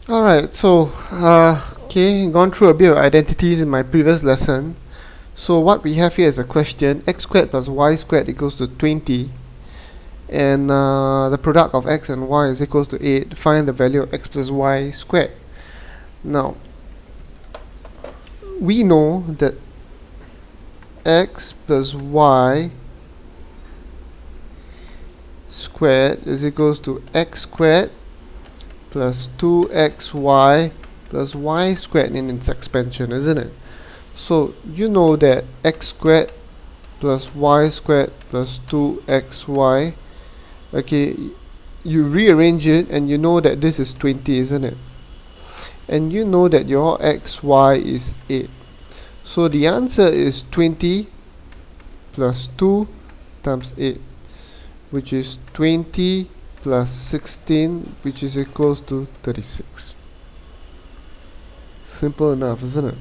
Alright, so gone through a bit of identities in my previous lesson. So what we have here is a question: x squared plus y squared equals to 20, and the product of x and y is equals to 8. Find the value of x plus y squared. Now, we know that x plus y squared is equals to x squared plus 2xy plus y squared in its expansion, isn't it? So you know that x squared plus y squared plus 2xy, okay, you rearrange it and you know that this is 20, isn't it? And you know that your xy is 8. So the answer is 20 plus 2 times 8, which is 20 plus 16, which is equals to 36. Simple enough, isn't it?